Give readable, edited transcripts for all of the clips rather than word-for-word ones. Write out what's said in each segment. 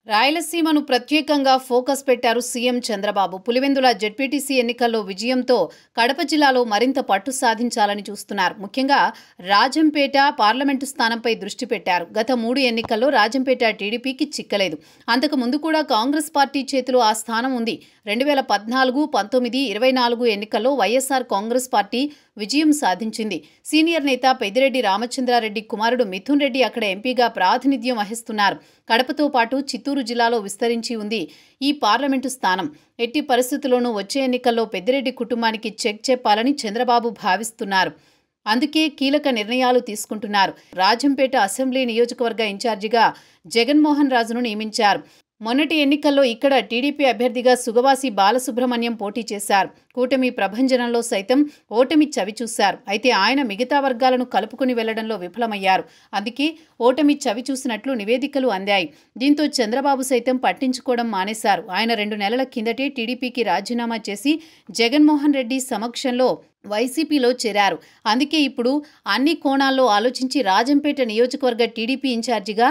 రాయలసీమను ప్రత్యేకంగా ఫోకస్ పెట్టారు సీఎం చంద్రబాబు. పులివెందుల జెడ్పీటీసీ ఎన్నికల్లో విజయంతో కడప జిల్లాలో మరింత పట్టు సాధించాలని చూస్తున్నారు. ముఖ్యంగా రాజంపేట పార్లమెంటు స్థానంపై దృష్టి పెట్టారు. గత 3 ఎన్నికల్లో రాజంపేట టీడీపీకి చిక్కలేదు. అంతకు ముందు కూడా కాంగ్రెస్ పార్టీ చేతిలో ఆ స్థానం ఉంది. 2014, 19, 24 ఎన్నికల్లో వైఎస్ఆర్ కాంగ్రెస్ పార్టీ విజయం సాధించింది. సీనియర్ నేత పెద్దిరెడ్డి రామచంద్రారెడ్డి కుమారుడు మిథున్ రెడ్డి అక్కడ ఎంపీగా ప్రాతినిధ్యం వహిస్తున్నారు. కడపతో పాటు చిత్తూరు జిల్లాలో విస్తరించి ఉంది ఈ పార్లమెంటు స్థానం. ఎట్టి పరిస్థితుల్లోనూ వచ్చే ఎన్నికల్లో పెద్దిరెడ్డి కుటుంబానికి చెక్ చెప్పాలని చంద్రబాబు భావిస్తున్నారు. అందుకే కీలక నిర్ణయాలు తీసుకుంటున్నారు. రాజంపేట అసెంబ్లీ నియోజకవర్గ ఇన్ఛార్జిగా జగన్మోహన్ రాజును నియమించారు. మొన్నటి ఎన్నికల్లో ఇక్కడ టీడీపీ అభ్యర్థిగా సుగవాసి బాలసుబ్రహ్మణ్యం పోటీ చేశారు. కూటమి ప్రభంజనంలో సైతం ఓటమి చవిచూశారు. అయితే ఆయన మిగతా వర్గాలను కలుపుకుని వెళ్లడంలో విఫలమయ్యారు. అందుకే ఓటమి చవిచూసినట్లు నివేదికలు అందాయి. దీంతో చంద్రబాబు సైతం పట్టించుకోవడం మానేశారు. ఆయన 2 నెలల కిందటే టీడీపీకి రాజీనామా చేసి జగన్మోహన్ రెడ్డి సమక్షంలో వైసీపీలో చేరారు. అందుకే ఇప్పుడు అన్ని కోణాల్లో ఆలోచించి రాజంపేట నియోజకవర్గ టీడీపీ ఇన్ఛార్జిగా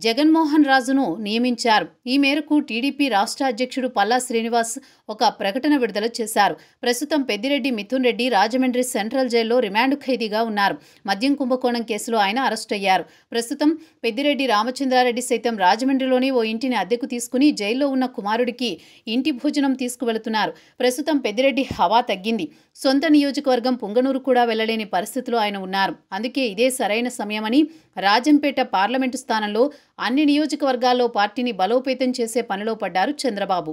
జగన్మోహన్ రాజును నియమించారు. ఈ మేరకు టీడీపీ రాష్ట్ర అధ్యక్షుడు పల్లా శ్రీనివాస్ ఒక ప్రకటన విడుదల చేశారు. ప్రస్తుతం పెద్దిరెడ్డి మిథున్ రెడ్డి రాజమండ్రి సెంట్రల్ జైల్లో రిమాండ్ ఖైదీగా ఉన్నారు. మద్యం కుంభకోణం కేసులో ఆయన అరెస్ట్ అయ్యారు. ప్రస్తుతం పెద్దిరెడ్డి రామచంద్రారెడ్డి సైతం రాజమండ్రిలోని ఓ ఇంటిని అద్దెకు తీసుకుని జైల్లో ఉన్న కుమారుడికి ఇంటి భోజనం తీసుకువెళుతున్నారు. ప్రస్తుతం పెద్దిరెడ్డి హవా తగ్గింది. సొంత నియోజకవర్గం పుంగనూరు కూడా వెళ్లలేని పరిస్థితిలో ఆయన ఉన్నారు. అందుకే ఇదే సరైన సమయమని రాజంపేట పార్లమెంటు స్థానంలో అన్ని నియోజకవర్గాల్లో పార్టీని బలోపేతం చేసే పనిలో పడ్డారు చంద్రబాబు.